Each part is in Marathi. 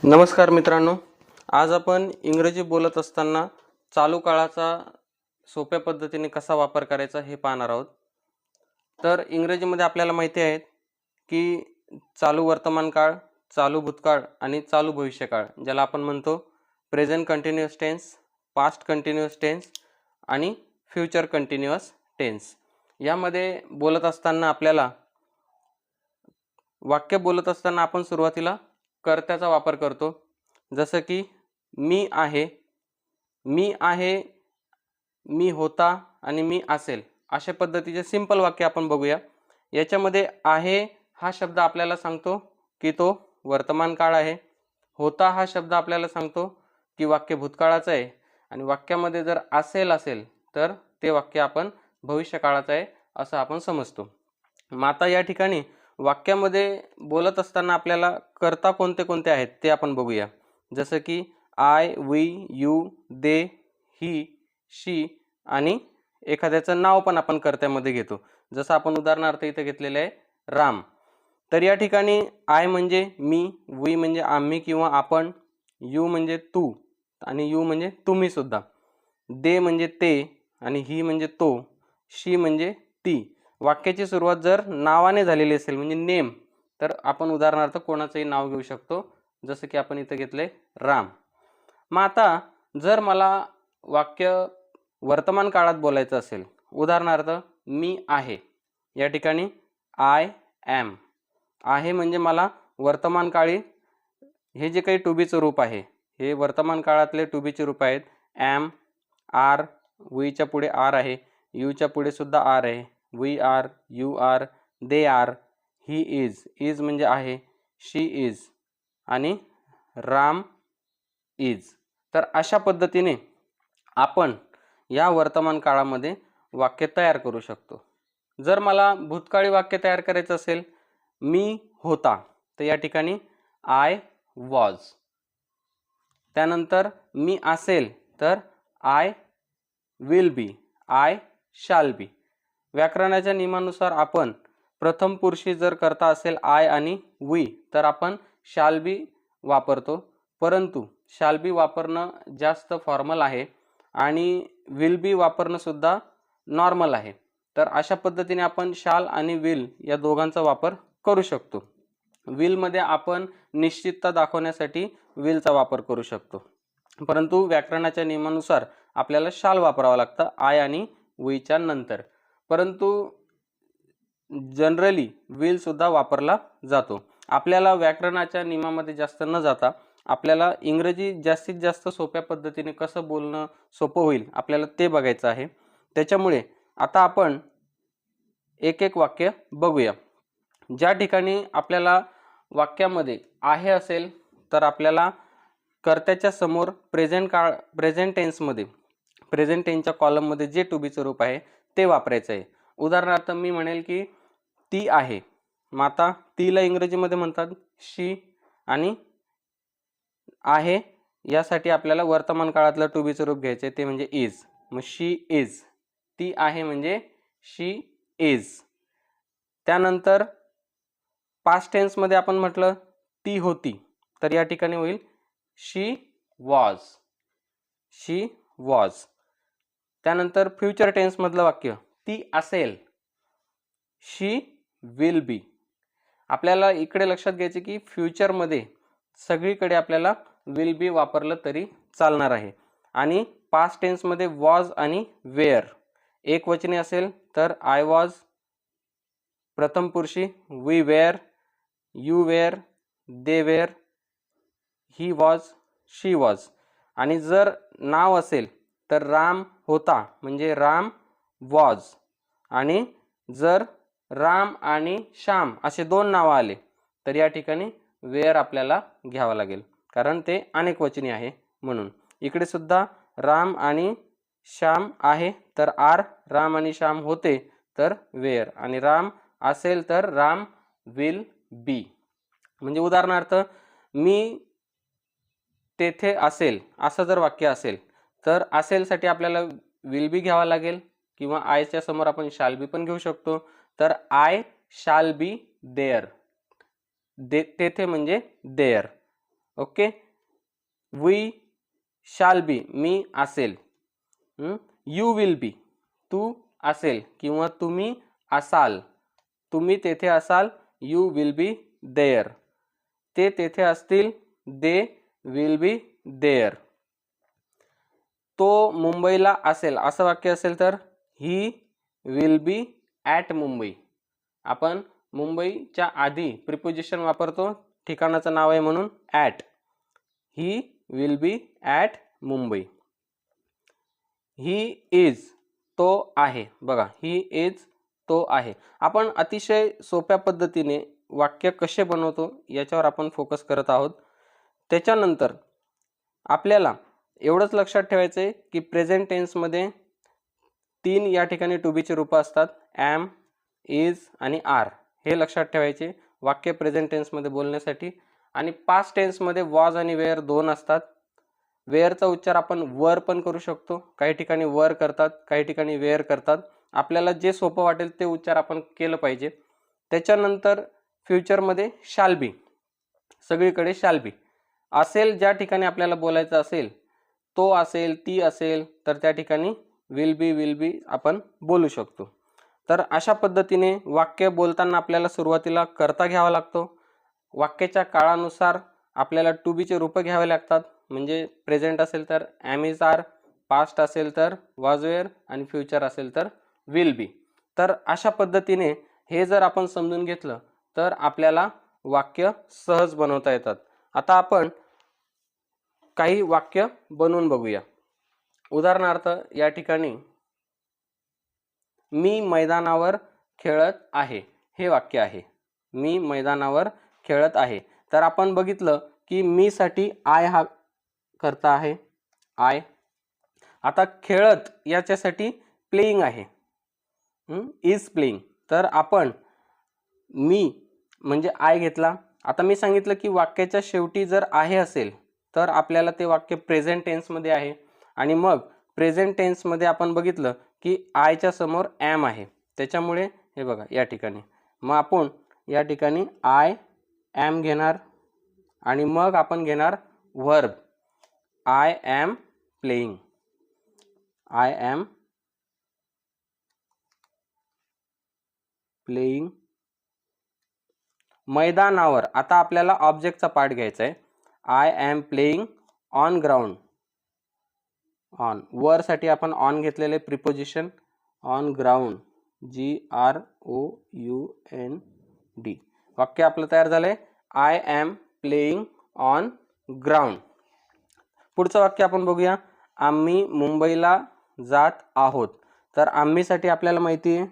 नमस्कार मित्रांनो, आज आपण इंग्रजी बोलत असताना चालू काळाचा सोप्या पद्धतीने कसा वापर करायचा हे पाहणार आहोत. तर इंग्रजीमध्ये आपल्याला माहिती आहे की चालू वर्तमान काळ, चालू भूतकाळ आणि चालू भविष्यकाळ, ज्याला आपण म्हणतो present continuous tense, past continuous tense आणि फ्युचर कंटिन्युअस टेन्स. यामध्ये बोलत असताना आपल्याला वाक्य बोलत असताना आपण सुरुवातीला कर्त्याचा वापर करतो. जसं की मी आहे, मी आहे, मी होता आणि मी असेल, अशा पद्धतीचे सिंपल वाक्य आपण बघूया. याच्यामध्ये आहे हा शब्द आपल्याला सांगतो की तो वर्तमान काळ आहे. होता हा शब्द आपल्याला सांगतो की वाक्य भूतकाळाचं आहे. आणि वाक्यामध्ये जर असेल तर ते वाक्य आपण भविष्यकाळाचं आहे असं आपण समजतो. मग आता या ठिकाणी वाक्यामध्ये बोलत असताना आपल्याला कर्ता कोणते कोणते आहेत ते आपण बघूया. जसं की आय, वी, यू, दे, ही, शी आणि एखाद्याचं नाव पण आपण कर्त्यामध्ये घेतो. जसं आपण उदाहरणार्थ इथे घेतलेलं आहे राम. तर या ठिकाणी आय म्हणजे मी, वी म्हणजे आम्ही किंवा आपण, यू म्हणजे तू आणि यू म्हणजे तुम्ही सुद्धा, दे म्हणजे ते आणि ही म्हणजे तो, शी म्हणजे ती. वाक्याची सुरुवात जर नावाने झालेली असेल म्हणजे नेम, तर आपण उदाहरणार्थ कोणाचंही नाव घेऊ शकतो. जसं की आपण इथं घेतलंय राम. मग आता जर मला वाक्य वर्तमान काळात बोलायचं असेल, उदाहरणार्थ मी आहे, या ठिकाणी आय ॲम. आहे म्हणजे मला वर्तमान काळी हे जे काही टू बीचं रूप आहे, हे वर्तमान काळातले टू बीचे रूप आहेत. ॲम, आर, वीच्या पुढे आर आहे, यूच्या पुढे सुद्धा आर आहे, we are, you are, they are, he is, is म्हणजे आहे, शी इज आणि राम इज. तर अशा पद्धतीने आपण या वर्तमान काळामध्ये वाक्य तयार करू शकतो. जर मला भूतकाळी वाक्य तयार करायचं असेल, मी होता, तर या ठिकाणी आय वॉज. त्यानंतर मी असेल तर I will be, I shall be. व्याकरणाच्या नियमानुसार आपण प्रथम पुरुषी जर करता असेल आय आणि वी, तर आपण शाल बी वापरतो. परंतु शाल बी वापरणं जास्त फॉर्मल आहे आणि विल बी वापरणं सुद्धा नॉर्मल आहे. तर अशा पद्धतीने आपण शाल आणि विल या दोघांचा वापर करू शकतो. विलमध्ये आपण निश्चितता दाखवण्यासाठी विलचा वापर करू शकतो, परंतु व्याकरणाच्या नियमानुसार आपल्याला शाल वापरावं लागतं आय आणि वीच्या नंतर. परंतु जनरली विल सुद्धा वापरला जातो. आपल्याला व्याकरणाच्या नियमामध्ये जास्त न जाता आपल्याला इंग्रजी जास्तीत जास्त सोप्या पद्धतीने कसं बोलणं सोपं होईल आपल्याला ते बघायचं आहे. त्याच्यामुळे आता आपण एक एक वाक्य बघूया. ज्या ठिकाणी आपल्याला वाक्यामध्ये आहे असेल तर आपल्याला कर्त्याच्या समोर प्रेझेंट टेन्समध्ये, प्रेझेंट टेन्सच्या कॉलममध्ये जे टू बीचं रूप आहे ते वापरायचं आहे. उदाहरणार्थ मी म्हणेल की ती आहे. मग आता तीला इंग्रजीमध्ये म्हणतात शी आणि आहे यासाठी आपल्याला वर्तमान काळातलं टू बीचं रूप घ्यायचं आहे, ते म्हणजे इज. मग शी इज, ती आहे म्हणजे शी इज. त्यानंतर पास्ट टेन्समध्ये आपण म्हटलं ती होती, तर या ठिकाणी होईल शी वॉज, शी वॉज. त्यानंतर फ्युचर टेन्समधलं वाक्य ती असेल, शी विल बी. आपल्याला इकडे लक्षात घ्यायचे की फ्युचरमध्ये सगळीकडे आपल्याला विल बी वापरलं तरी चालणार आहे. आणि पास्ट टेन्समध्ये वॉज आणि वेअर, एक वचनी असेल तर आय वॉज, प्रथम पुरुषी we were, you were, they were, he was, she was. आणि जर नाव असेल तर राम होता म्हणजे राम वॉज. आणि जर राम आणि श्याम असे दोन नावं आले तर या ठिकाणी वेअर आपल्याला घ्यावं लागेल, कारण ते अनेक वचनी आहे म्हणून. इकडे सुद्धा राम आणि श्याम आहे तर आर, राम आणि श्याम होते तर वेअर, आणि राम असेल तर राम विल बी. म्हणजे उदाहरणार्थ मी तेथे असेल असं जर वाक्य असेल तर असेलसाठी आपल्याला विल बी घ्यावा लागेल किंवा आयच्या समोर आपण शाल बी पण घेऊ शकतो. तर आय शाल बी देअर, तेथे म्हणजे there. Okay. We shall be, मी असेल. यू विल बी, तू असेल किंवा तुम्ही असाल, तुम्ही तेथे असाल. You will be there. ते तेथे असतील. They will be there. तो मुंबईला असेल असं वाक्य असेल तर he will be at Mumbai. आपण मुंबईच्या आधी प्रिपोजिशन वापरतो, ठिकाणाचं नाव आहे म्हणून at. He will be at Mumbai. He is, तो आहे. बघा, ही इज, तो आहे. आपण अतिशय सोप्या पद्धतीने वाक्य कसे बनवतो याच्यावर आपण फोकस करत आहोत. त्याच्यानंतर आपल्याला एवढंच लक्षात ठेवायचं आहे की प्रेझेंट टेन्समध्ये 3 या ठिकाणी टू बीची रूपं असतात, ॲम, इज आणि आर. हे लक्षात ठेवायचे वाक्य प्रेझेंट टेन्समध्ये बोलण्यासाठी. आणि पास्ट टेन्समध्ये वॉज आणि वेअर 2 असतात. वेअरचा उच्चार आपण वर पण करू शकतो. काही ठिकाणी वर करतात, काही ठिकाणी वेअर करतात. आपल्याला जे सोपं वाटेल ते उच्चार आपण केलं पाहिजे. त्याच्यानंतर फ्युचरमध्ये शाल बी, सगळीकडे शाल बी असेल. ज्या ठिकाणी आपल्याला बोलायचं असेल, तो असेल, ती असेल, तर त्या ठिकाणी विल बी आपण बोलू शकतो. तर अशा पद्धतीने वाक्य बोलताना आपल्याला सुरुवातीला कर्ता घ्यावा लागतो. वाक्याच्या काळानुसार आपल्याला टू बीचे रूपं घ्यावे लागतात. म्हणजे प्रेझेंट असेल तर ॲम, इज, आर, पास्ट असेल तर वॉज, वेअर आणि फ्युचर असेल तर विल बी. तर अशा पद्धतीने हे जर आपण समजून घेतलं तर आपल्याला वाक्य सहज बनवता येतात. आता आपण काही वाक्य बनवून बघूया. उदाहरणार्थ या ठिकाणी मी मैदानावर खेळत आहे हे वाक्य आहे. मी मैदानावर खेळत आहे. तर आपण बघितलं की मी साठी आय हा कर्ता आहे, आय. आता खेळत याच्यासाठी प्लेइंग आहे, इज प्लेइंग. तर आपण मी म्हणजे आय घेतला. आता मी सांगितलं की वाक्याच्या शेवटी जर आहे असेल तर आपल्याला ते वाक्य प्रेझेंट टेन्समध्ये आहे. आणि मग प्रेझेंट टेन्समध्ये आपण बघितलं की आयच्या समोर ॲम आहे. त्याच्यामुळे हे बघा या ठिकाणी मग आपण या ठिकाणी आय ॲम घेणार आणि मग आपण घेणार verb I am playing. I am playing. मैदानावर आता आपल्याला ऑब्जेक्टचा पार्ट घ्यायचा आहे. I am playing on ground. On, वर साठी आपण ऑन घेतलेले प्रिपोजिशन ऑन ग्राउंड, GROUND. वाक्य आपलं तयार झालंय, I am playing on ground. पुढचं वाक्य आपण बघूया. आम्ही मुंबईला जात आहोत. तर आम्हीसाठी आपल्याला माहिती आहे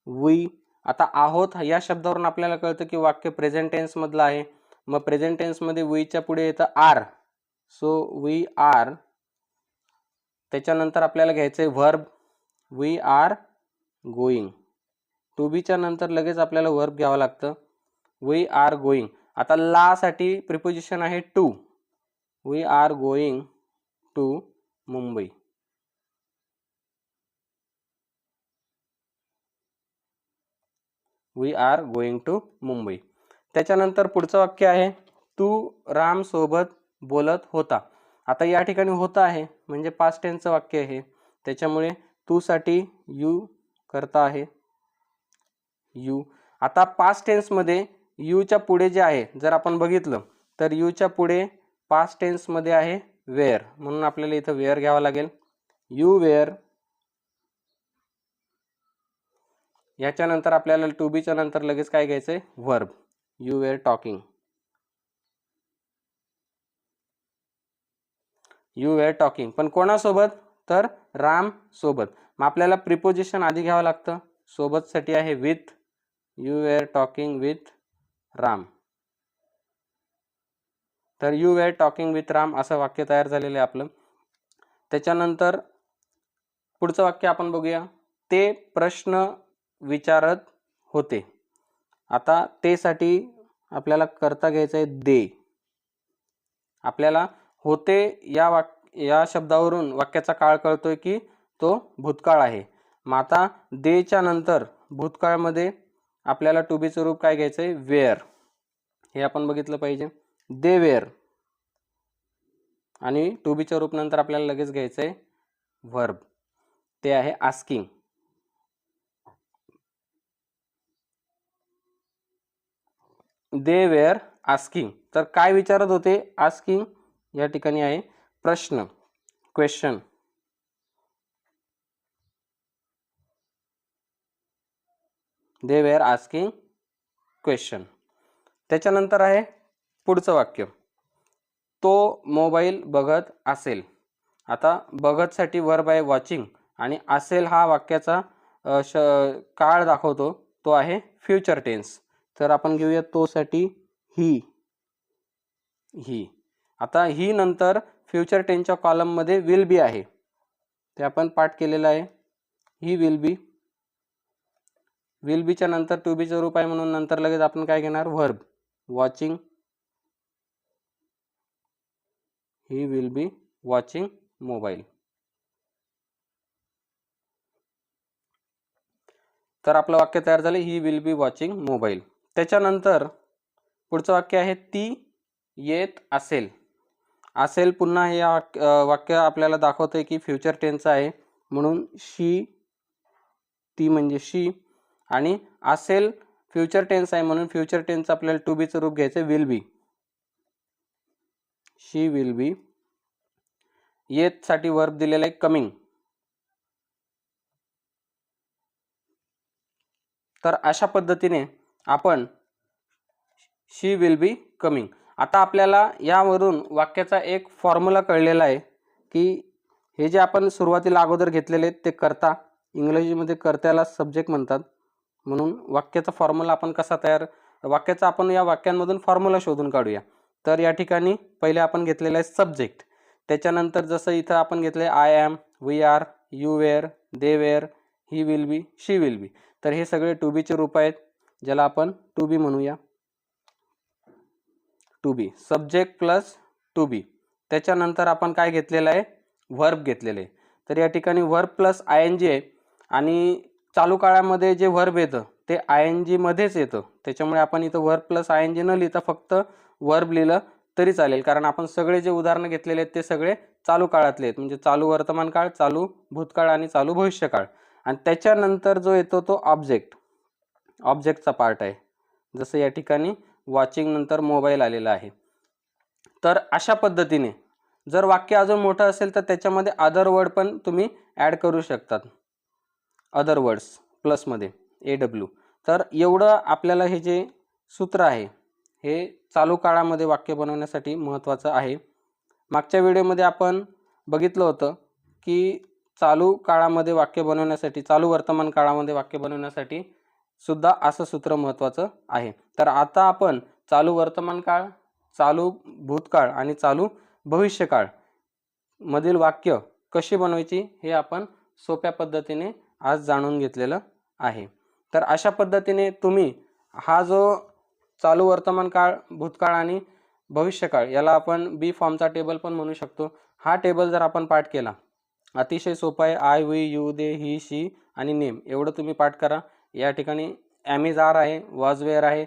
वी. आता आहोत या शब्दावरून आपल्याला कळतं की वाक्य प्रेझेंट टेन्स मधलं आहे. मग प्रेझेंट टेन्स मध्ये वीच्या पुढे येतं आर. So we R. त्याच्यानंतर आपल्याला घ्यायचंय verb we are going. To बीच्या नंतर लगेच आपल्याला व्हर्ब घ्यावं लागतं, वी आर गोईंग. आता ला साठी प्रिपोजिशन आहे to. We are going to Mumbai. We are going to Mumbai. त्याच्यानंतर पुढचं वाक्य आहे तू राम सोबत बोलत होता. आता या ठिकाणी होता आहे म्हणजे पास्ट टेन्सचं वाक्य आहे. त्याच्यामुळे तू साठी यू करता आहे, यू. आता पास्ट टेन्समध्ये यूच्या पुढे जे आहे जर आपण बघितलं तर यूच्या पुढे पास्ट टेन्समध्ये आहे वेअर, म्हणून आपल्याला इथं वेअर घ्यावं लागेल. You were. याच्यानंतर आपल्याला टू बीच्या नंतर लगेच काय घ्यायचंय verb you were talking. You were talking पण कोणासोबत तर राम सोबत. मग आपल्याला प्रिपोजिशन आधी घ्यावं लागतं. सोबत साठी आहे with. You were talking with Ram. तर you were talking with Ram असं वाक्य तयार झालेलं आहे आपलं. त्याच्यानंतर पुढचं वाक्य आपण बघूया. ते प्रश्न विचारत होते. आता ते साठी आपल्याला कर्ता घ्यायचं आहे दे. आपल्याला होते या शब्दावरून वाक्याचा काळ कळतोय की तो भूतकाळ आहे. मग आता देच्या नंतर भूतकाळमध्ये आपल्याला टू बीचं रूप काय घ्यायचंय वेअर. हे आपण बघितलं पाहिजे. They were. आणि टू बीच्या रूप नंतर आपल्याला लगेच घ्यायचं आहे व्हर्ब, ते आहे आस्किंग. दे वेअर आस्किंग, तर काय विचारत होते? आस्किंग या ठिकाणी आहे प्रश्न, question. They were asking question. त्याच्यानंतर आहे पुढचं वाक्य, तो मोबाईल बघत असेल. आता बघतसाठी वर्ब आहे वॉचिंग आणि असेल हा वाक्याचा काळ दाखवतो, तो आहे फ्युचर टेन्स. तर आपण घेऊया तो साठी ही. आता ही नंतर फ्युचर टेन्सच्या कॉलममध्ये विल बी आहे, ते आपण पाठ केलेलं आहे. ही विल बी. विल बीच्या नंतर टू बीचं रूप आहे म्हणून नंतर लगेच आपण काय घेणार? Verb, watching. He will be watching mobile. तर आपलं वाक्य तयार झाले, ही विल बी वॉचिंग मोबाईल. त्याच्यानंतर पुढचं वाक्य आहे ती येत असेल. असेल पुन्हा हे वाक्य आपल्याला दाखवतंय की फ्युचर टेन्स आहे म्हणून शी, ती म्हणजे शी. आणि असेल फ्युचर टेन्स आहे म्हणून फ्युचर टेन्स आपल्याला टू बीचं रूप घ्यायचं विल बी. शी विल बी. येत साठी वर्ब दिलेला आहे कमिंग. तर अशा पद्धतीने आपण शी विल बी कमिंग. आता आपल्याला यावरून वाक्याचा एक फॉर्म्युला कळलेला आहे की हे जे आपण सुरुवातीला अगोदर घेतलेले आहेत ते कर्ता, इंग्रजीमध्ये कर्त्याला सब्जेक्ट म्हणतात. म्हणून वाक्याचा फॉर्म्युला आपण कसा तयार, वाक्याचा आपण या वाक्यांमधून फॉर्म्युला शोधून काढूया. तर या ठिकाणी पहिले आपण घेतलेला आहे सब्जेक्ट. त्याच्यानंतर जसं इथं आपण घेतले I am, we are, you were, they were, he will be, she will be. तर हे सगळे टू बीचे रूप आहेत, ज्याला आपण टू बी म्हणूया. To be, subject plus to be. त्याच्यानंतर आपण काय घेतलेलं आहे? व्हर्ब घेतलेले. तर या ठिकाणी verb plus I N G आहे आणि चालू काळामध्ये जे व्हर्ब येतं ते आय एन जी मध्येच येतं. त्याच्यामुळे आपण इथं verb plus I N G न लिहिता फक्त व्हर्ब लिहिलं तरी चालेल, कारण आपण सगळे जे उदाहरणं घेतलेले आहेत ते सगळे चालू काळातले आहेत, म्हणजे चालू वर्तमान काळ, चालू भूतकाळ आणि चालू भविष्यकाळ. आणि त्याच्यानंतर जो येतो तो ऑब्जेक्ट, ऑब्जेक्टचा पार्ट आहे. जसं या ठिकाणी वॉचिंग नंतर मोबाईल आलेला आहे. तर अशा पद्धतीने जर वाक्य अजून मोठं असेल तर त्याच्यामध्ये अदर वर्ड पण तुम्ही ॲड करू शकतात, अदर वर्ड्स प्लसमध्ये AW. तर एवढं आपल्याला हे जे सूत्र आहे हे चालू काळामध्ये वाक्य बनवण्यासाठी महत्त्वाचं आहे. मागच्या व्हिडिओमध्ये आपण बघितलं होतं की चालू काळामध्ये वाक्य बनवण्यासाठी, चालू वर्तमान काळामध्ये वाक्य बनवण्यासाठी सुद्धा असं सूत्र महत्त्वाचं आहे. तर आता आपण चालू वर्तमान काळ, चालू भूतकाळ आणि चालू भविष्यकाळ मधील वाक्य कशी बनवायची हे आपण सोप्या पद्धतीने आज जाणून घेतलेलं आहे. तर अशा पद्धतीने तुम्ही हा जो चालू वर्तमान काळ, भूतकाळ आणि भविष्यकाळ याला आपण बी फॉर्मचा टेबल पण म्हणू शकतो. हा टेबल जर आपण पाठ केला, अतिशय सोपा आहे. आय, वी, यू, दे, ही, शी आणि नेम एवढं तुम्ही पाठ करा. या ठिकाणी एम इज आर आहे, वॉज वेअर आहे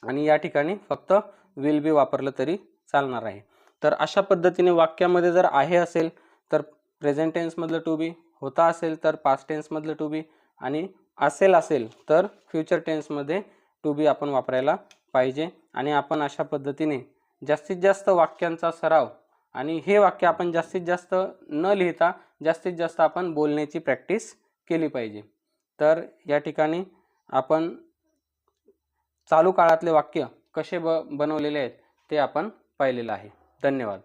आणि या ठिकाणी फक्त विल बी वापरलं तरी चालणार आहे. तर अशा पद्धतीने वाक्यामध्ये जर आहे असेल तर प्रेझेंट टेन्समधलं टू बी, होता असेल तर पास्ट टेन्समधलं टू बी आणि असेल तर फ्युचर टेन्समध्ये टू बी आपण वापरायला पाहिजे. आणि आपण अशा पद्धतीने जास्तीत जास्त वाक्यांचा सराव आणि हे वाक्य आपण जास्तीत जास्त न लिहिता जास्तीत जास्त आपण बोलण्याची प्रॅक्टिस केली पाहिजे. तर या ठिकाणी आपण चालू काळातले वाक्य कसे बनवलेले आहेत ते आपण पाहिलेलं आहे. धन्यवाद.